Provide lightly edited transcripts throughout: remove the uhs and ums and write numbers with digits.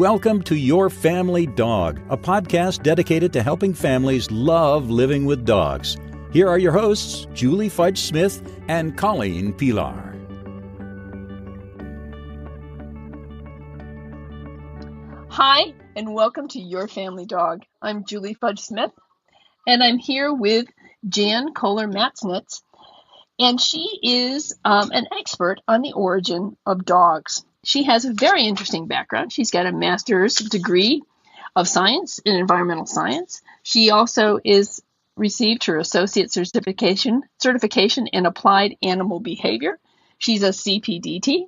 welcome to Your Family Dog, a podcast dedicated to helping families love living with dogs. Here are your hosts, Julie Fudge Smith and Colleen Pilar. Hi, and welcome to Your Family Dog. I'm Julie Fudge Smith, and I'm here with Janice Kolar-Matznick, and she is an expert on the origin of dogs. She has a very interesting background. She's got a master's degree of science in environmental science. She also received her associate certification in applied animal behavior. She's a CPDT,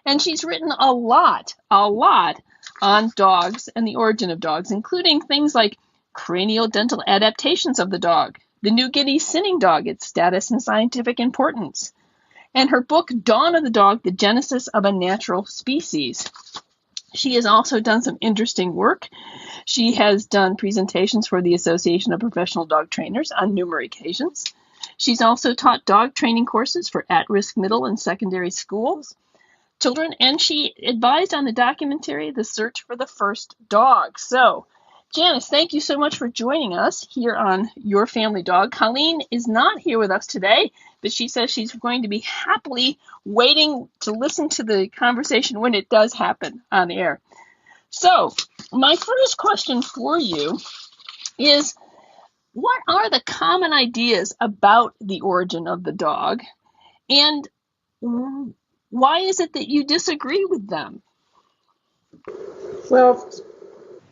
and she's written a lot on dogs and the origin of dogs, including things like cranial-dental adaptations of the dog, the New Guinea sinning dog, its status and scientific importance, and her book, Dawn of the Dog, The Genesis of a Natural Species. She has also done some interesting work. She has done presentations for the Association of Professional Dog Trainers on numerous occasions. She's also taught dog training courses for at-risk middle and secondary schools, children, and she advised on the documentary, The Search for the First Dog. So, Janice, thank you so much for joining us here on Your Family Dog. Colleen is not here with us today, but she says she's going to be happily waiting to listen to the conversation when it does happen on air. So, my first question for you is, what are the common ideas about the origin of the dog, and why is it that you disagree with them? Well,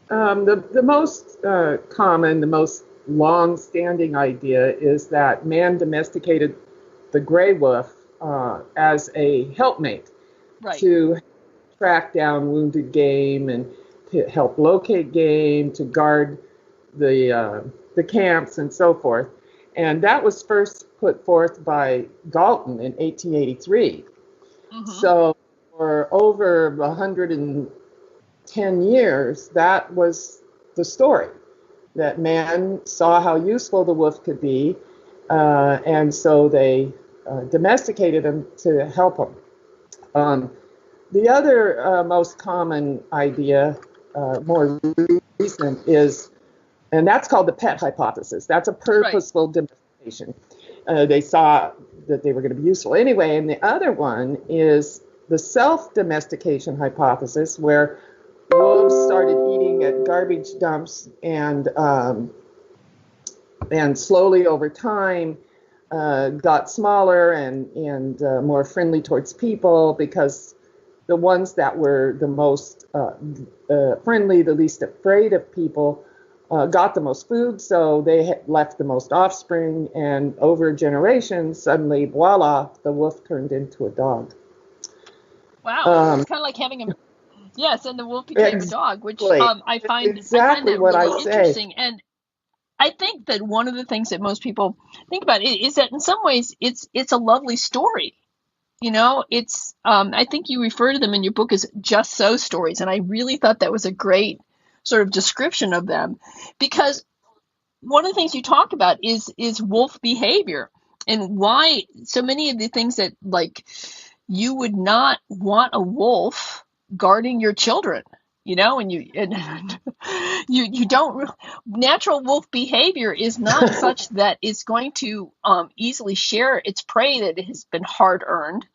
the most common, the most long-standing idea is that man domesticated the gray wolf as a helpmate, right, to track down wounded game and to help locate game, to guard the camps and so forth. And that was first put forth by Galton in 1883. Mm-hmm. So for over 110 years, that was the story, that man saw how useful the wolf could be, and so they domesticated him to help him. The other most common idea, more recent, is, and that's called the pet hypothesis. That's a purposeful domestication. They saw that they were going to be useful anyway. And the other one is the self-domestication hypothesis, where wolves started eating at garbage dumps and slowly over time got smaller and more friendly towards people, because the ones that were the most friendly, the least afraid of people, got the most food, so they left the most offspring, and over generations, suddenly, voila, the wolf turned into a dog. Wow, it's kind of like having a... Yes, and the wolf became a dog, which I find that really interesting. And I think that one of the things that most people think about is that in some ways it's a lovely story. You know, it's I think you refer to them in your book as just so stories, and I really thought that was a great sort of description of them, because one of the things you talk about is wolf behavior, and why so many of the things that, like, you would not want a wolf guarding your children, you know, and you don't, natural wolf behavior is not such that it's going to easily share its prey that has been hard earned,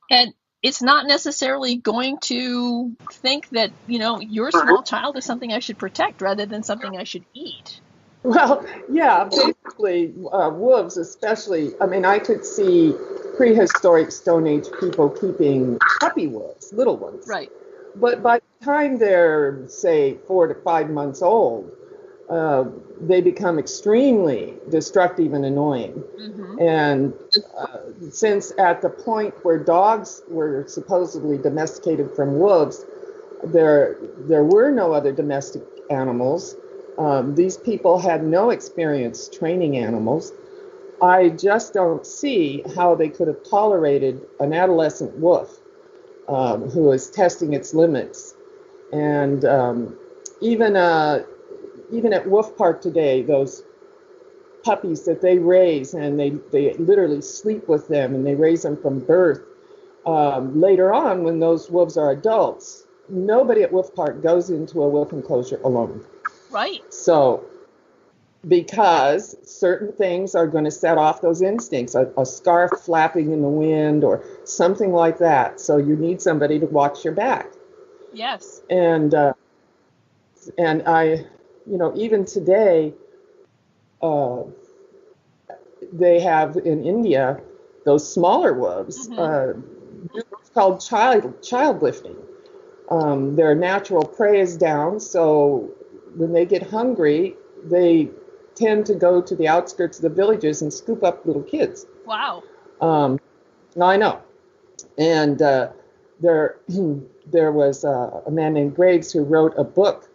and it's not necessarily going to think that, you know, your small child is something I should protect rather than something I should eat. Well, yeah, basically, wolves especially, I mean, I could see prehistoric Stone Age people keeping puppy wolves, little ones. Right. But by the time they're, say, 4 to 5 months old, they become extremely destructive and annoying. Mm-hmm. And since at the point where dogs were supposedly domesticated from wolves, there were no other domestic animals. These people had no experience training animals. I just don't see how they could have tolerated an adolescent wolf who is testing its limits. And even at Wolf Park today, those puppies that they raise, and they literally sleep with them, and they raise them from birth. Later on, when those wolves are adults, nobody at Wolf Park goes into a wolf enclosure alone. Right. So, because certain things are going to set off those instincts, a scarf flapping in the wind or something like that. So you need somebody to watch your back. Yes. And I, even today, they have in India those smaller wolves. It's called child lifting. Their natural prey is down, so when they get hungry, they tend to go to the outskirts of the villages and scoop up little kids. Wow. I know. And there was a man named Graves who wrote a book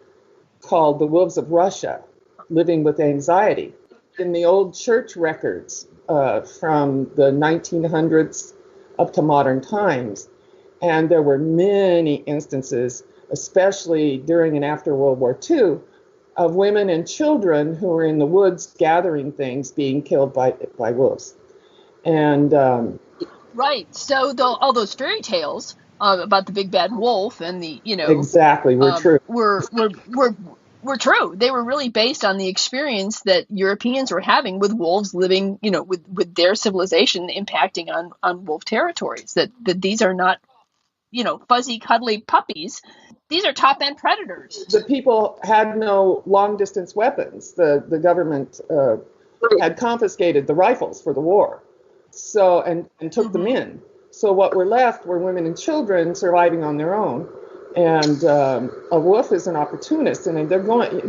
called The Wolves of Russia, Living with Anxiety. In the old church records from the 1900s up to modern times, and there were many instances, especially during and after World War II, of women and children who were in the woods gathering things being killed by wolves. And right. So all those fairy tales about the big bad wolf and the exactly were true. Were true. They were really based on the experience that Europeans were having with wolves living, with their civilization impacting on wolf territories. That these are not, fuzzy, cuddly puppies. These are top-end predators. The people had no long-distance weapons. The government had confiscated the rifles for the war, so and took them in. So what were left were women and children surviving on their own. And a wolf is an opportunist, and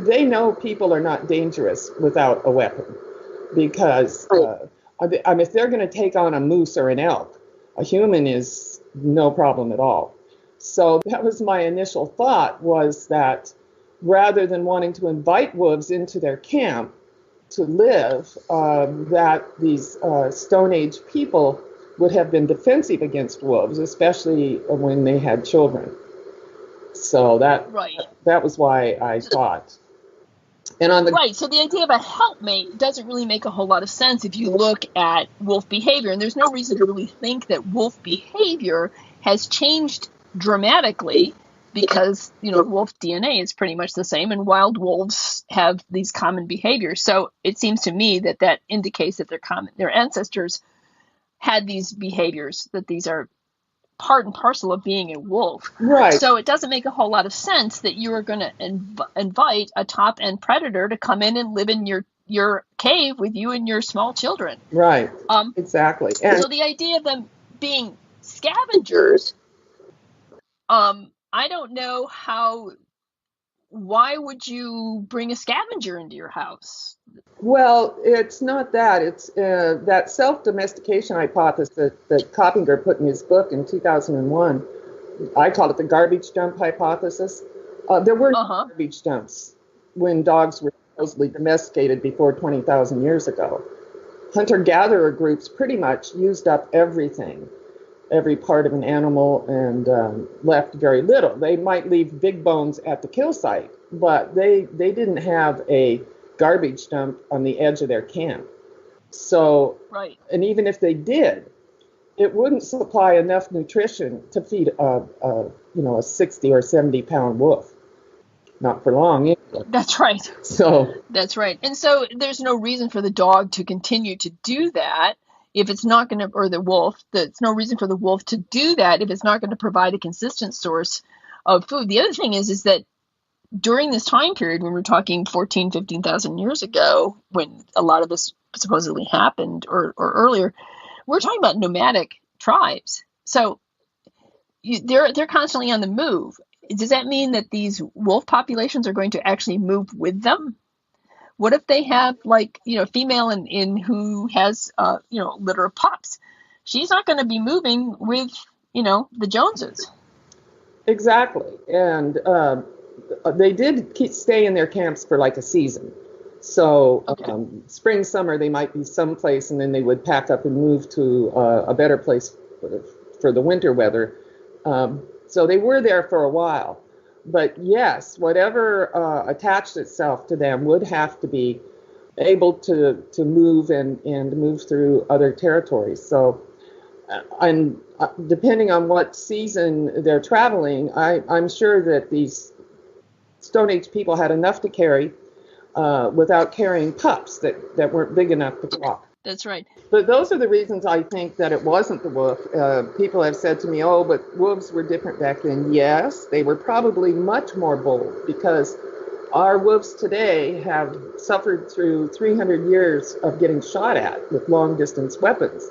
they know people are not dangerous without a weapon, because if they're going to take on a moose or an elk, a human is no problem at all. So that was my initial thought, was that rather than wanting to invite wolves into their camp to live, that these Stone Age people would have been defensive against wolves, especially when they had children. So that was why I thought. And on the right, so the idea of a helpmate doesn't really make a whole lot of sense if you look at wolf behavior, and there's no reason to really think that wolf behavior has changed dramatically, because wolf DNA is pretty much the same, and wild wolves have these common behaviors. So it seems to me that indicates that their ancestors had these behaviors, that these are part and parcel of being a wolf. Right. So it doesn't make a whole lot of sense that you are going to invite a top-end predator to come in and live in your cave with you and your small children. Right. Exactly. And so the idea of them being scavengers, I don't know why would you bring a scavenger into your house? Well, it's not that. It's that self-domestication hypothesis that Coppinger put in his book in 2001. I called it the garbage dump hypothesis. There were garbage dumps when dogs were supposedly domesticated before 20,000 years ago. Hunter-gatherer groups pretty much used up everything, every part of an animal, and left very little. They might leave big bones at the kill site, but they didn't have a garbage dump on the edge of their camp. So, right. And even if they did, it wouldn't supply enough nutrition to feed a 60 or 70 pound wolf. Not for long either. That's right. So that's right. And so there's no reason for the dog to continue to do that if it's not going to, or the wolf, there's no reason for the wolf to do that if it's not going to provide a consistent source of food. The other thing is that during this time period, when we're talking 15,000 years ago, when a lot of this supposedly happened, or earlier, we're talking about nomadic tribes. So they're constantly on the move. Does that mean that these wolf populations are going to actually move with them? What if they have, female in who has, litter of pups? She's not going to be moving with, the Joneses. Exactly. And they did stay in their camps for like a season. So spring, summer, they might be someplace, and then they would pack up and move to a better place for the winter weather. So they were there for a while. But yes, whatever attached itself to them would have to be able to move and move through other territories. So And depending on what season they're traveling, I'm sure that these Stone Age people had enough to carry without carrying pups that weren't big enough to walk. That's right. But those are the reasons I think that it wasn't the wolf. People have said to me, oh, but wolves were different back then. Yes, they were probably much more bold because our wolves today have suffered through 300 years of getting shot at with long distance weapons.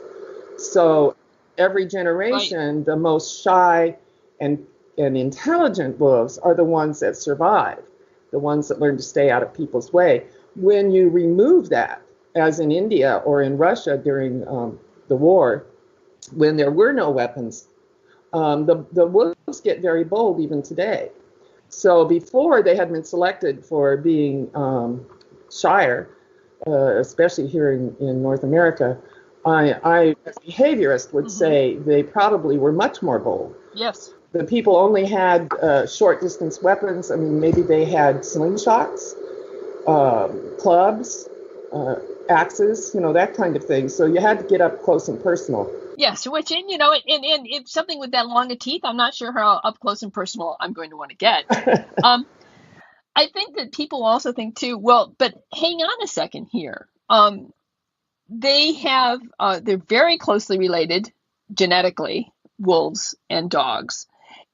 So every generation, right, the most shy and intelligent wolves are the ones that survive, the ones that learn to stay out of people's way. When you remove that, as in India or in Russia during the war, when there were no weapons, the wolves get very bold even today. So before they had been selected for being shyer, especially here in North America, I as a behaviorist, would say they probably were much more bold. Yes. The people only had short distance weapons. I mean, maybe they had slingshots, clubs, axes, that kind of thing. So you had to get up close and personal. Yes, which, and if something with that long of teeth, I'm not sure how up close and personal I'm going to want to get. I think that people also think too, well, but hang on a second here. They're very closely related genetically, wolves and dogs.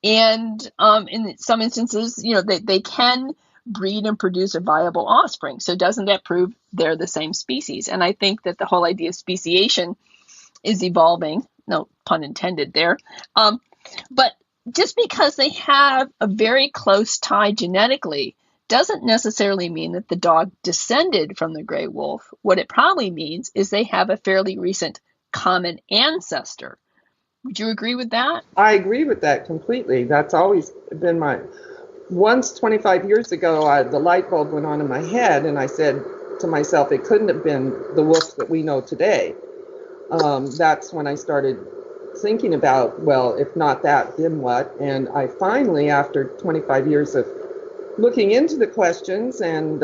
And in some instances, they can breed and produce a viable offspring. So doesn't that prove they're the same species? And I think that the whole idea of speciation is evolving. No pun intended there. But just because they have a very close tie genetically doesn't necessarily mean that the dog descended from the gray wolf. What it probably means is they have a fairly recent common ancestor. Would you agree with that? I agree with that completely. That's always been once 25 years ago, the light bulb went on in my head, and I said to myself, it couldn't have been the wolf that we know today. That's when I started thinking about, well, if not that, then what? And I finally, after 25 years of looking into the questions and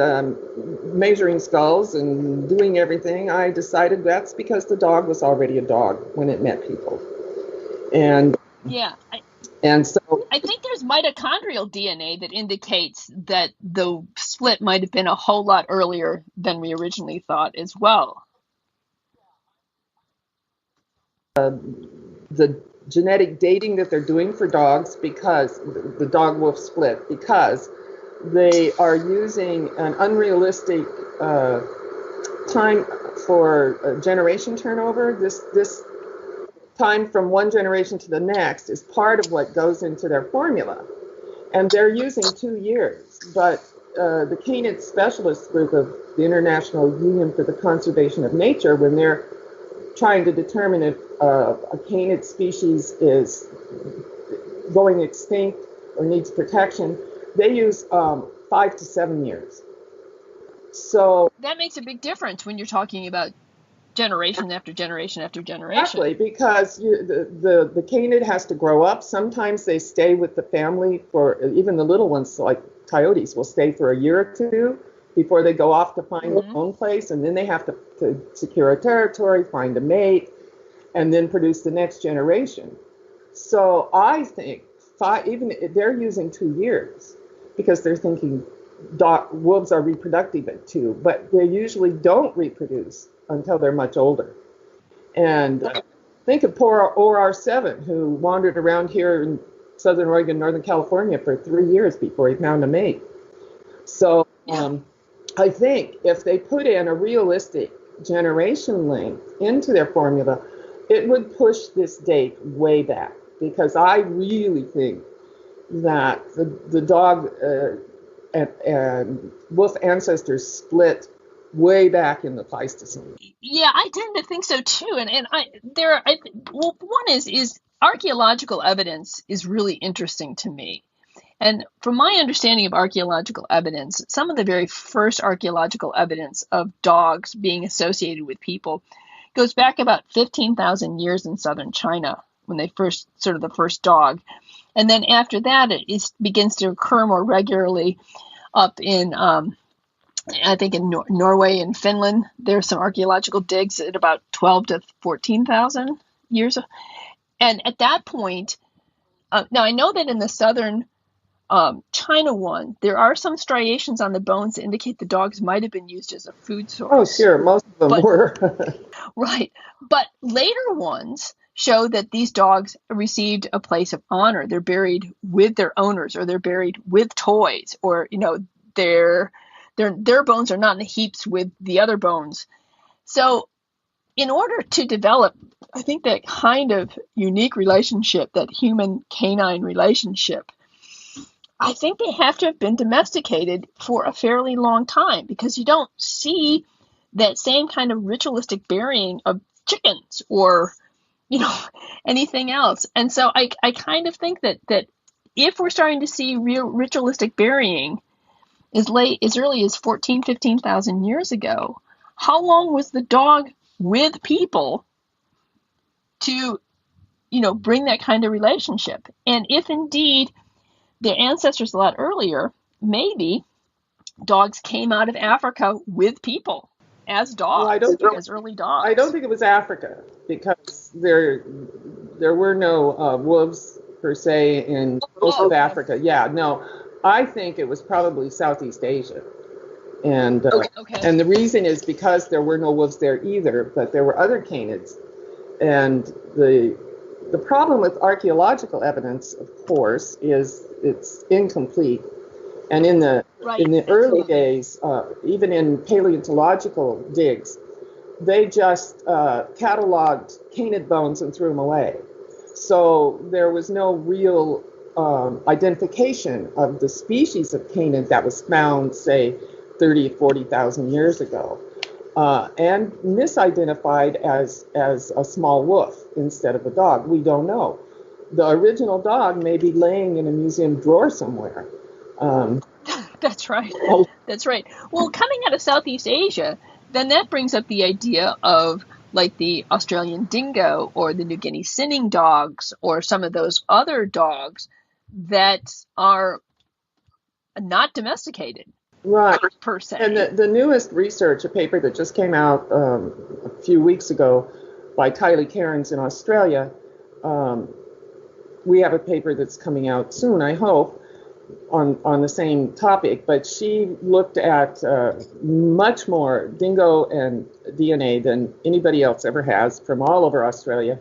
measuring skulls and doing everything, I decided that's because the dog was already a dog when it met people. And yeah. And so I think there's mitochondrial DNA that indicates that the split might have been a whole lot earlier than we originally thought as well. The genetic dating that they're doing for dogs, because the dog wolf split, because they are using an unrealistic time for generation turnover. This time from one generation to the next is part of what goes into their formula. And they're using 2 years. But the canid specialist group of the International Union for the Conservation of Nature, when they're trying to determine if a canid species is going extinct or needs protection, they use 5 to 7 years. So that makes a big difference when you're talking about generation after generation after generation. Exactly, because the canid has to grow up. Sometimes they stay with the family for, even the little ones, like coyotes, will stay for a year or two before they go off to find their own place, and then they have to secure a territory, find a mate, and then produce the next generation. So I think even they're using 2 years because they're thinking wolves are reproductive at 2, but they usually don't reproduce until they're much older. And think of poor OR7, who wandered around here in Southern Oregon, Northern California for 3 years before he found a mate. So I think if they put in a realistic generation length into their formula, it would push this date way back, because I really think that the dog and wolf ancestors split way back in the Pleistocene. Yeah, I tend to think so too. One is archaeological evidence is really interesting to me. And from my understanding of archaeological evidence, some of the very first archaeological evidence of dogs being associated with people goes back about 15,000 years in southern China, when they first, sort of the first dog. And then after that, it begins to occur more regularly up in, I think in Norway and Finland. There's some archaeological digs at about 12 to 14,000 years. And at that point, now I know that in the southern China one, there are some striations on the bones that indicate the dogs might have been used as a food source. Oh, sure. Most of them were. Right. But later ones show that these dogs received a place of honor. They're buried with their owners, or they're buried with toys, or, their bones are not in the heaps with the other bones. So in order to develop, I think, that kind of unique relationship, that human-canine relationship, I think they have to have been domesticated for a fairly long time, because you don't see that same kind of ritualistic burying of chickens or, anything else. And so I kind of think that if we're starting to see real ritualistic burying as early as 15,000 years ago, how long was the dog with people to, bring that kind of relationship? And if indeed their ancestors a lot earlier, maybe dogs came out of Africa with people as dogs, as early dogs. I don't think it was Africa, because there were no wolves per se in most of Africa. Yeah, no, I think it was probably Southeast Asia. And and the reason is because there were no wolves there either, but there were other canids. And the problem with archaeological evidence, of course, is it's incomplete. And in the early days, even in paleontological digs, they just cataloged canid bones and threw them away. So there was no real identification of the species of canid that was found, say, 30, 40,000 years ago, and misidentified as a small wolf instead of a dog. We don't know. The original dog may be laying in a museum drawer somewhere. That's right. That's right. Well, coming out of Southeast Asia, then that brings up the idea of like the Australian dingo or the New Guinea sinning dogs or some of those other dogs that are not domesticated. Right. Per se. And the newest research, a paper that just came out a few weeks ago by Kylie Cairns in Australia, we have a paper that's coming out soon, I hope, on the same topic, but she looked at much more dingo and DNA than anybody else ever has from all over Australia.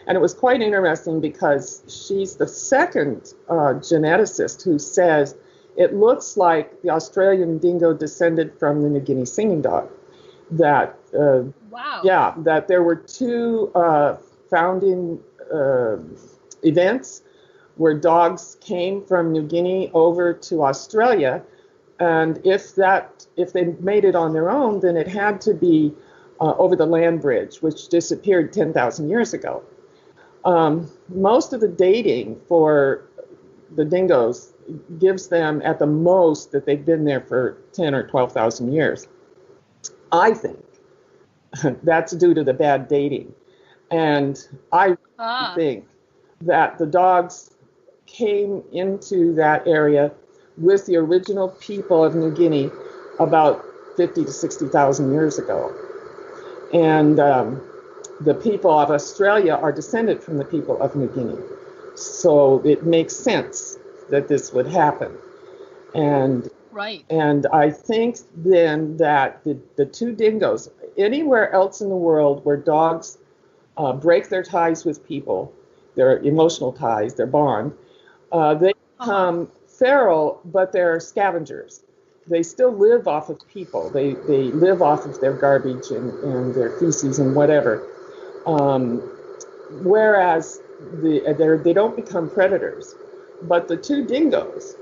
And it was quite interesting because she's the second geneticist who says it looks like the Australian dingo descended from the New Guinea singing dog. That wow. Yeah, that there were two founding events where dogs came from New Guinea over to Australia, and if they made it on their own, then it had to be over the land bridge, which disappeared 10,000 years ago. Most of the dating for the dingoes gives them at the most that they've been there for 10 or 12,000 years. I think that's due to the bad dating. And I think that the dogs came into that area with the original people of New Guinea about 50 to 60,000 years ago. And the people of Australia are descended from the people of New Guinea. So it makes sense that this would happen. And and I think then that the two dingoes, anywhere else in the world where dogs break their ties with people, their emotional ties, their bond, they become feral, but they're scavengers. They still live off of people. They live off of their garbage and their feces and whatever. Whereas they don't become predators. But the two dingoes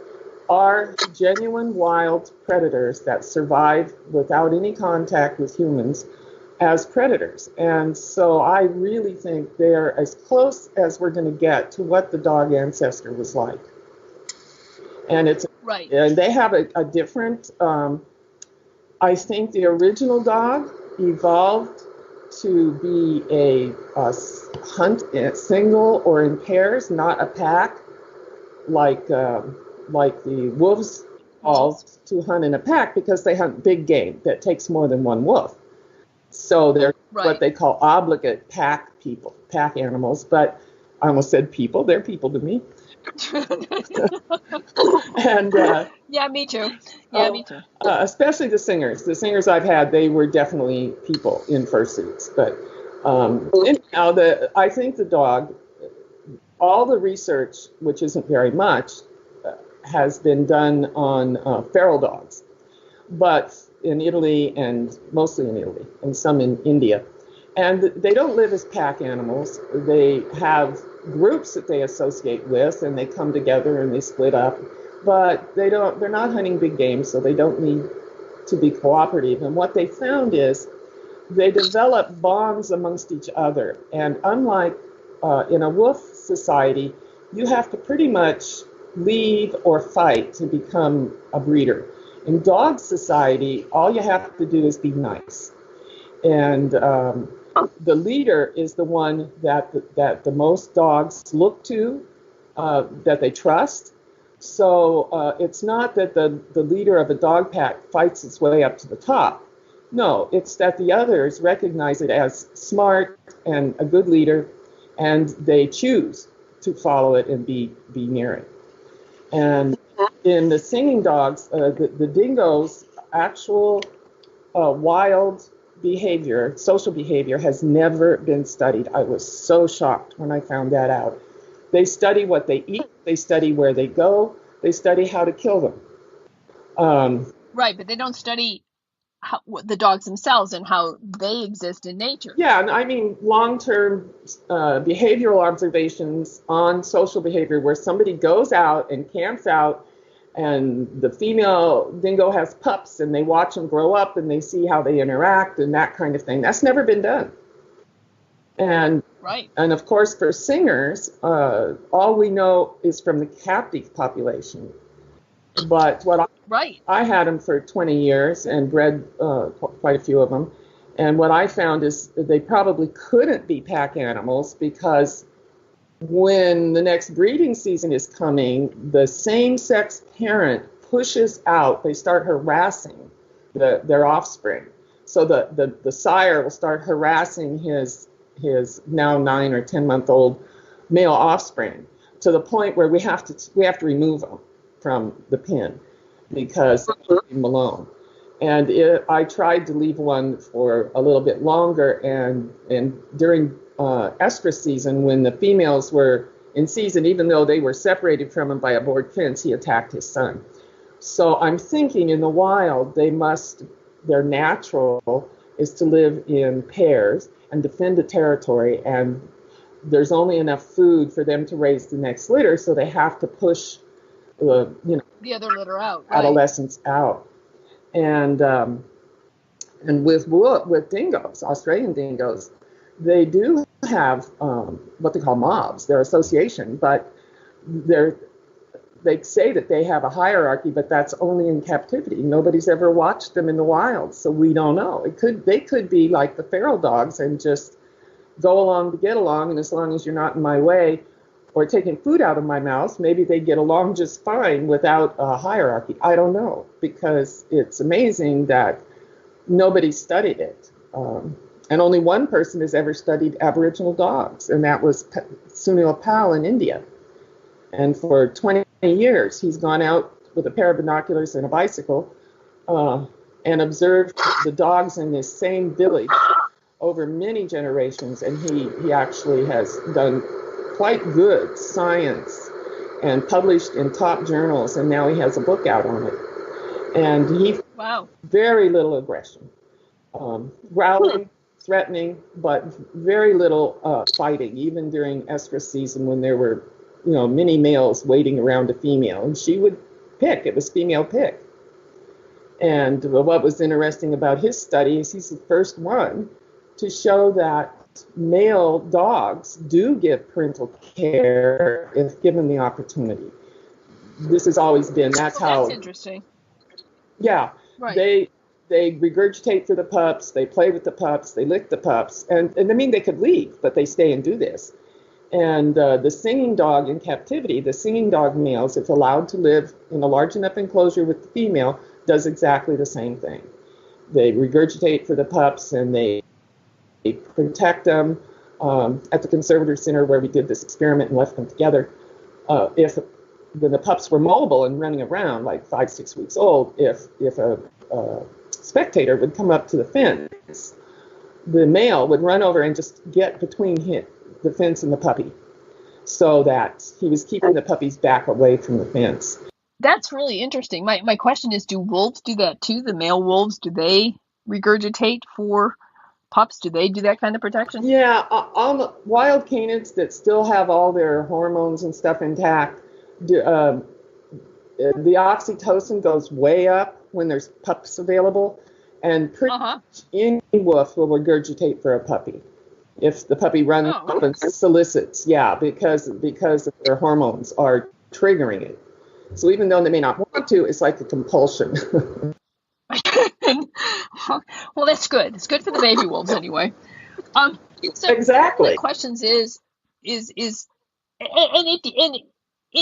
are genuine wild predators that survive without any contact with humans as predators. And so I really think they're as close as we're going to get to what the dog ancestor was like. And it's and they have a different, I think the original dog evolved to be a hunt single or in pairs, not a pack, like the wolves evolved to hunt in a pack because they hunt big game that takes more than one wolf. So they're what they call obligate pack animals. But I almost said people. They're people to me. And yeah, me too. Yeah, me too. Especially the singers. The singers I've had, they were definitely people in fursuits. But anyhow, I think the dog, all the research, which isn't very much, has been done on feral dogs, but in Italy, and mostly in Italy, and some in India. And they don't live as pack animals. They have groups that they associate with, and they come together and they split up. But they're not hunting big game, so they don't need to be cooperative. And what they found is they develop bonds amongst each other. And unlike in a wolf society, you have to pretty much leave or fight to become a breeder. In dog society, all you have to do is be nice. And the leader is the one that the most dogs look to, that they trust. So it's not that the leader of a dog pack fights its way up to the top. No, it's that the others recognize it as smart and a good leader, and they choose to follow it and be near it. And in the singing dogs, the dingoes' actual wild behavior, social behavior, has never been studied. I was so shocked when I found that out. They study what they eat, they study where they go, they study how to kill them. Right, but they don't study the dogs themselves and how they exist in nature. Yeah, I mean long-term behavioral observations on social behavior where somebody goes out and camps out, and the female dingo has pups, and they watch them grow up, and they see how they interact and that kind of thing. That's never been done. And of course, for singers, all we know is from the captive population. But what I had them for 20 years and bred quite a few of them. And what I found is that they probably couldn't be pack animals, because when the next breeding season is coming, the same-sex parent pushes out, they start harassing their offspring. So the sire will start harassing his now 9 or 10-month-old male offspring, to the point where we have to remove them from the pen because they leave them alone. And I tried to leave one for a little bit longer, and during estrus season, when the females were in season, even though they were separated from him by a board fence, he attacked his son. So I'm thinking in the wild, their natural is to live in pairs and defend the territory, and there's only enough food for them to raise the next litter, so they have to push the other litter out, adolescents out. And with dingoes, Australian dingoes, they do have what they call mobs, their association, but they say that they have a hierarchy, but that's only in captivity. Nobody's ever watched them in the wild, so we don't know. They could be like the feral dogs and just go along to get along, and as long as you're not in my way or taking food out of my mouth, maybe they get along just fine without a hierarchy. I don't know, because it's amazing that nobody studied it. And only one person has ever studied Aboriginal dogs, and that was Sunil Pal in India. And for 20 years, he's gone out with a pair of binoculars and a bicycle and observed the dogs in this same village over many generations. And he actually has done quite good science and published in top journals, and now he has a book out on it. And he very little aggression, growling, threatening, but very little fighting, even during estrus season when there were many males waiting around a female, and she would pick. It was female pick. And what was interesting about his study is he's the first one to show that male dogs do give parental care if given the opportunity. This has always been, that's interesting. Yeah, right. They regurgitate for the pups, they play with the pups, they lick the pups, and I mean, they could leave, but they stay and do this. And the singing dog in captivity, the singing dog males, if allowed to live in a large enough enclosure with the female, does exactly the same thing. regurgitate for the pups, and they protect them. At the Conservator Center, where we did this experiment and left them together, when the pups were mobile and running around, like 5-6 weeks old, if a spectator would come up to the fence, the male would run over and just get between the fence and the puppy, so that he was keeping the puppy's back away from the fence. That's really interesting. My question is, do wolves do that too? The male wolves, do they regurgitate for pups? Do they do that kind of protection? Yeah, on the wild canids that still have all their hormones and stuff intact, the oxytocin goes way up when there's pups available, and pretty much any wolf will regurgitate for a puppy if the puppy runs up and solicits. Yeah, because their hormones are triggering it. So even though they may not want to, it's like a compulsion. Well, that's good. It's good for the baby wolves anyway. So exactly. One of the questions is and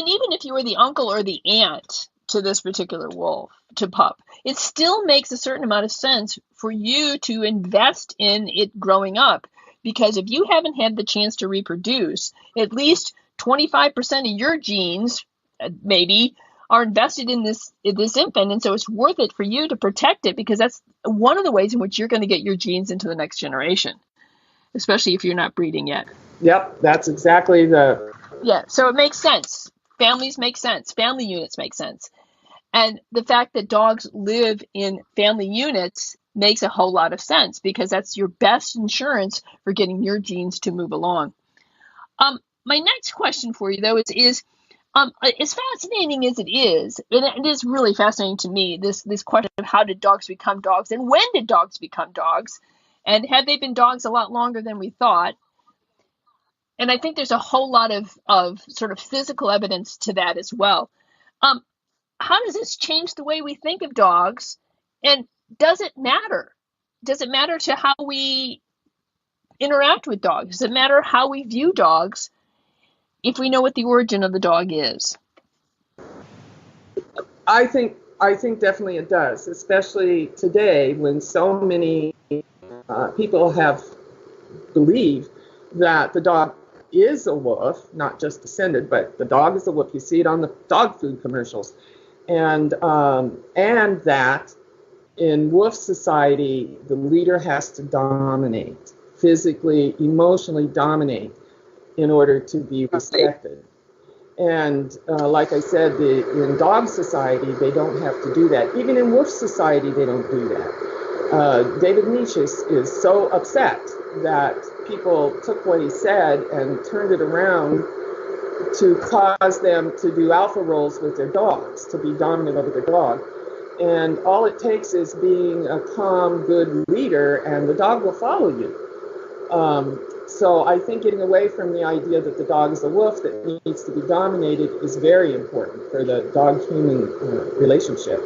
even if you were the uncle or the aunt to this particular wolf, to pup, it still makes a certain amount of sense for you to invest in it growing up, because if you haven't had the chance to reproduce, at least 25% of your genes maybe are invested in this infant, and so it's worth it for you to protect it, because that's one of the ways in which you're going to get your genes into the next generation, especially if you're not breeding yet. Yep, that's exactly Yeah, so it makes sense. Families make sense. Family units make sense. And the fact that dogs live in family units makes a whole lot of sense, because that's your best insurance for getting your genes to move along. My next question for you, though, is as fascinating as it is, and it is really fascinating to me, this question of how did dogs become dogs, and when did dogs become dogs, and had they been dogs a lot longer than we thought? And I think there's a whole lot of sort of physical evidence to that as well. How does this change the way we think of dogs? And does it matter? Does it matter to how we interact with dogs? Does it matter how we view dogs if we know what the origin of the dog is? I think definitely it does, especially today when so many people have believed that the dog is a wolf, not just descended, but the dog is a wolf. You see it on the dog food commercials, and that in wolf society, the leader has to dominate, physically, emotionally dominate, in order to be respected. And like I said, in dog society, they don't have to do that. Even in wolf society, they don't do that. David Nietzsche is so upset that people took what he said and turned it around to cause them to do alpha roles with their dogs, to be dominant over their dog. And all it takes is being a calm, good leader, and the dog will follow you. So I think getting away from the idea that the dog is a wolf that needs to be dominated is very important for the dog-human relationship.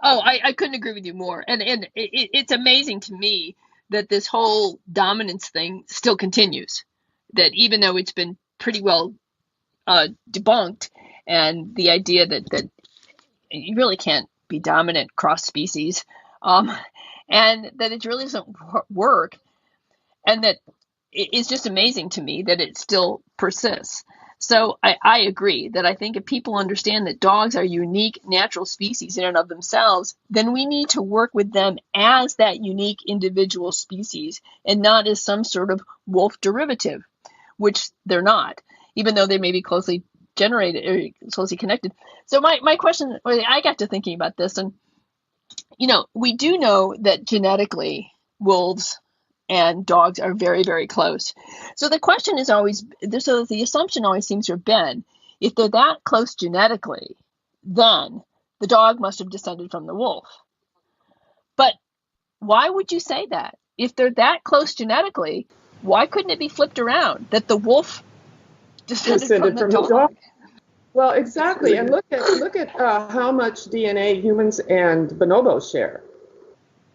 Oh, I couldn't agree with you more. And it's amazing to me that this whole dominance thing still continues. That even though it's been pretty well debunked, and the idea that you really can't be dominant cross species, and that it really doesn't work, and that it's just amazing to me that it still persists. So I agree that I think if people understand that dogs are unique natural species in and of themselves, then we need to work with them as that unique individual species and not as some sort of wolf derivative, which they're not, even though they may be closely generated or closely connected. So my question, I got to thinking about this, and we do know that genetically wolves and dogs are very, very close. So the question is always, so the assumption always seems to have been, if they're that close genetically, then the dog must have descended from the wolf. But why would you say that? If they're that close genetically, why couldn't it be flipped around, that the wolf descended from the dog? Well, exactly. And look at how much DNA humans and bonobos share.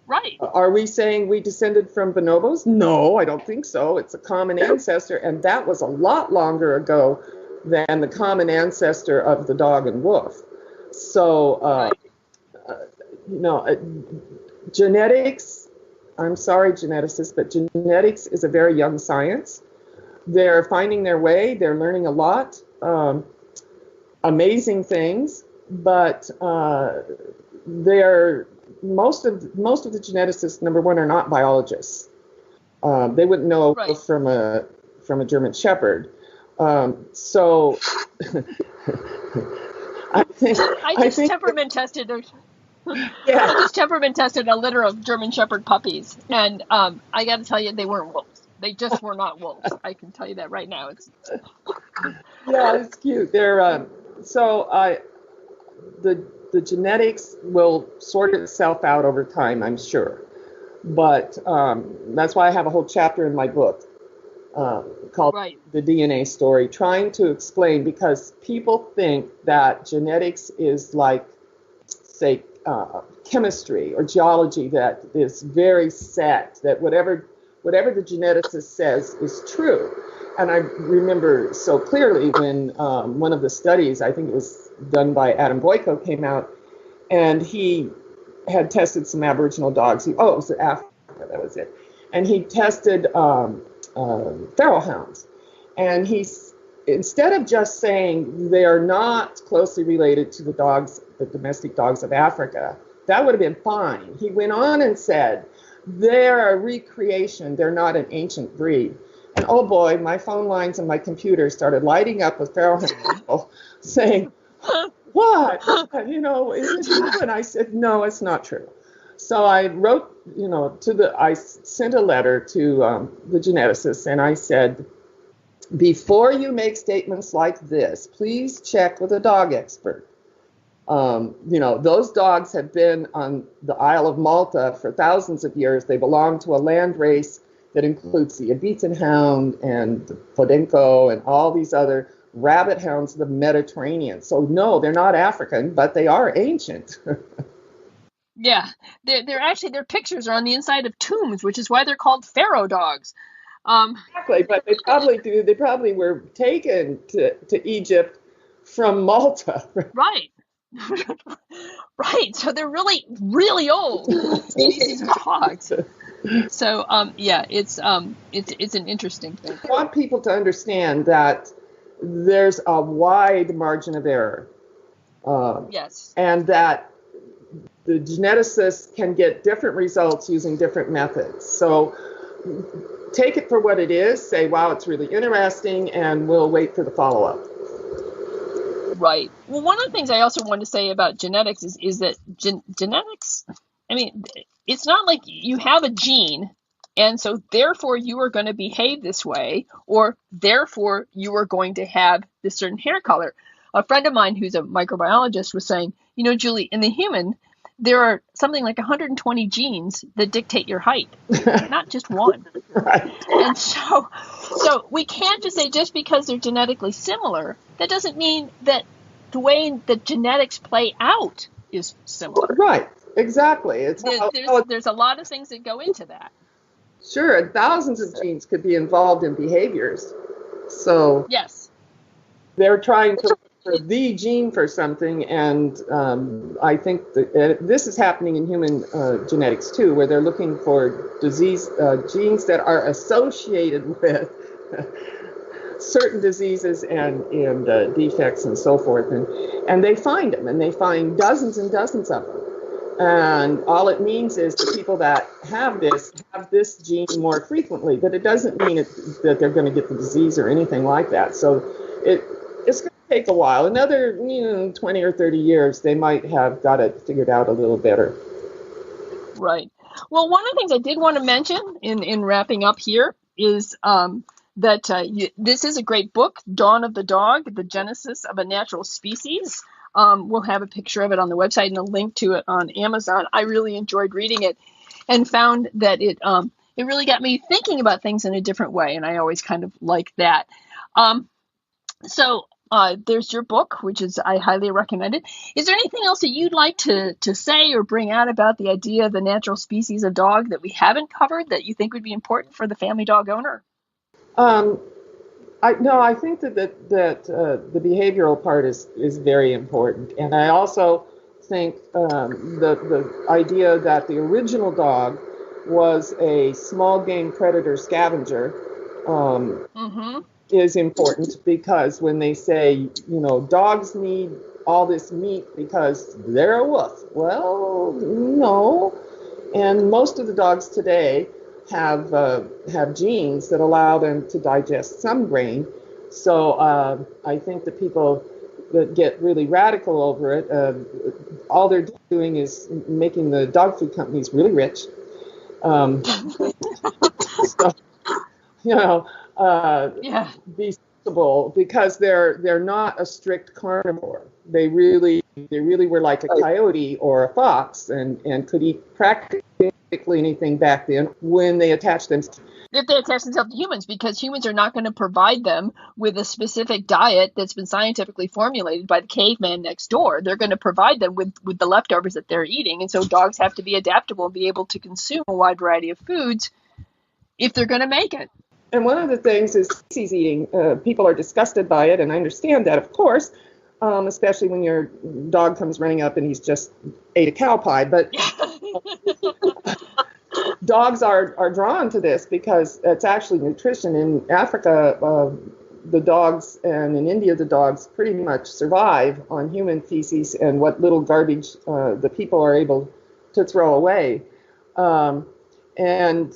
Right. Are we saying we descended from bonobos? No, I don't think so. It's a common ancestor, and that was a lot longer ago than the common ancestor of the dog and wolf. So, genetics, I'm sorry, geneticists, but genetics is a very young science. They're finding their way. They're learning a lot, amazing things, but most of the geneticists, number one, are not biologists. They wouldn't know from a German Shepherd. So I think temperament tested. Yeah. I just temperament tested a litter of German Shepherd puppies, and I got to tell you, they weren't wolves. They just were not wolves. I can tell you that right now. Yeah, it's cute. They're the genetics will sort itself out over time, I'm sure. But that's why I have a whole chapter in my book called The DNA Story, trying to explain, because people think that genetics is like, say, chemistry or geology, that is very set, that whatever the geneticist says is true. And I remember so clearly when one of the studies, I think it was done by Adam Boyko, came out, and he had tested some Aboriginal dogs. It was Africa, that was it. And he tested feral hounds. And instead of just saying they are not closely related to the domestic dogs of Africa, that would have been fine. He went on and said, they're a recreation, they're not an ancient breed. And oh boy, my phone lines and my computer started lighting up with feral hound people saying, what? Is it true? And I said, no, it's not true. So I wrote, I sent a letter to the geneticists, and I said, before you make statements like this, please check with a dog expert. Those dogs have been on the Isle of Malta for thousands of years. They belong to a land race that includes the Ibiza hound and the Podenco and all these other rabbit hounds of the Mediterranean. So no, they're not African, but they are ancient. Yeah, their pictures are on the inside of tombs, which is why they're called pharaoh dogs. Exactly, but they probably were taken to Egypt from Malta. Right. Right. So they're really, really old species of dogs. So it's an interesting thing. I want people to understand that there's a wide margin of error. Yes. And that the geneticists can get different results using different methods. So take it for what it is, say, wow, it's really interesting, and we'll wait for the follow-up. Right. Well, one of the things I also want to say about genetics is that genetics, it's not like you have a gene, and so therefore you are going to behave this way, or therefore you are going to have this certain hair color. A friend of mine who's a microbiologist was saying, Julie, in the human, there are something like 120 genes that dictate your height, not just one. Right. And so we can't just say just because they're genetically similar, that doesn't mean that the way that genetics play out is similar. Right. Exactly. There's a lot of things that go into that. Sure. And thousands of genes could be involved in behaviors. So yes, they're trying to look for the gene for something, and I think that this is happening in human genetics too, where they're looking for disease genes that are associated with certain diseases and defects and so forth, and they find them, and they find dozens and dozens of them, and all it means is the people that have this gene more frequently, but it doesn't mean that they're going to get the disease or anything like that. So it's going to take a while. Another 20 or 30 years, they might have got it figured out a little better. Right. Well, one of the things I did want to mention in wrapping up here is that this is a great book, Dawn of the Dog, The Genesis of a Natural Species. We'll have a picture of it on the website and a link to it on Amazon. I really enjoyed reading it and found that it really got me thinking about things in a different way, and I always kind of like that. So there's your book, which I highly recommend it. Is there anything else that you'd like to say or bring out about the idea of the natural species of dog that we haven't covered that you think would be important for the family dog owner? I think that the behavioral part is very important, and I also think the idea that the original dog was a small game predator scavenger is important, because when they say, dogs need all this meat because they're a wolf. Well, no. And most of the dogs today have genes that allow them to digest some grain. So I think the people that get really radical over it, all they're doing is making the dog food companies really rich. So, be sensible, because they're not a strict carnivore. They really were like a coyote or a fox, and could eat practically anything back then when they attached themselves. If they attach themselves to humans, because humans are not going to provide them with a specific diet that's been scientifically formulated by the caveman next door. They're going to provide them with the leftovers that they're eating. And so dogs have to be adaptable and be able to consume a wide variety of foods if they're going to make it. And one of the things is species eating. People are disgusted by it, and I understand that, of course, especially when your dog comes running up and he's just ate a cow pie. But dogs are drawn to this because it's actually nutrition. In Africa, the dogs, and in India, the dogs pretty much survive on human feces and what little garbage the people are able to throw away. And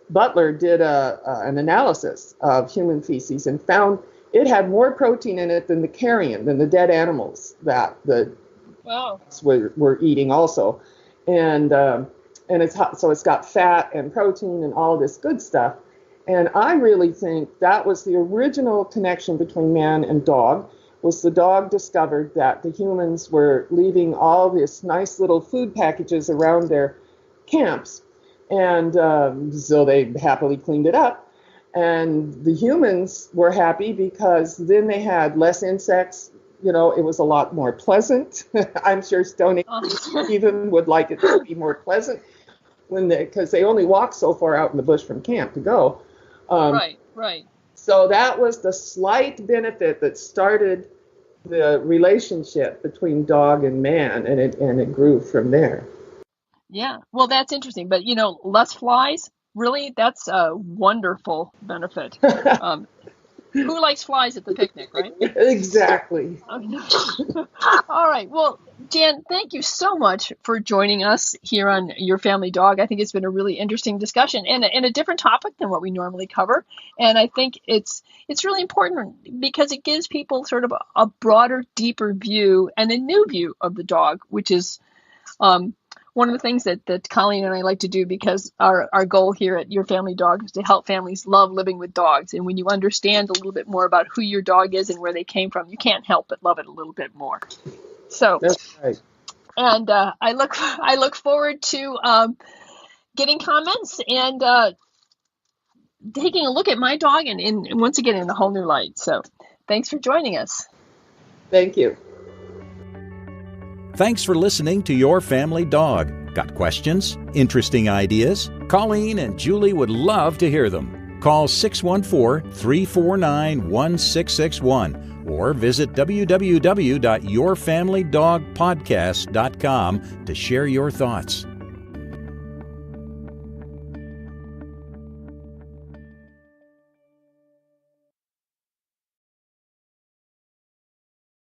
Butler did an analysis of human feces and found it had more protein in it than the carrion, than the dead animals that the dogs were eating also. And it's hot, so it's got fat and protein and all this good stuff. And I really think that was the original connection between man and dog, was the dog discovered that the humans were leaving all this nice little food packages around their camps. And so they happily cleaned it up. And the humans were happy because then they had less insects. It was a lot more pleasant. I'm sure Stone Age even would like it to be more pleasant because they only walk so far out in the bush from camp to go. Right. So that was the slight benefit that started the relationship between dog and man, and it grew from there. Yeah, well, that's interesting. But, less flies, really, that's a wonderful benefit. Who likes flies at the picnic, right? Exactly. All right. Well, Jan, thank you so much for joining us here on Your Family Dog. I think it's been a really interesting discussion and a different topic than what we normally cover. And I think it's really important because it gives people sort of a broader, deeper view and a new view of the dog, which is one of the things that Colleen and I like to do, because our goal here at Your Family Dog is to help families love living with dogs. And when you understand a little bit more about who your dog is and where they came from, you can't help but love it a little bit more. So that's right. And I look forward to getting comments and taking a look at my dog and once again in a whole new light. So thanks for joining us. Thank you. Thanks for listening to Your Family Dog. Got questions? Interesting ideas? Colleen and Julie would love to hear them. Call 614-349-1661 or visit www.yourfamilydogpodcast.com to share your thoughts.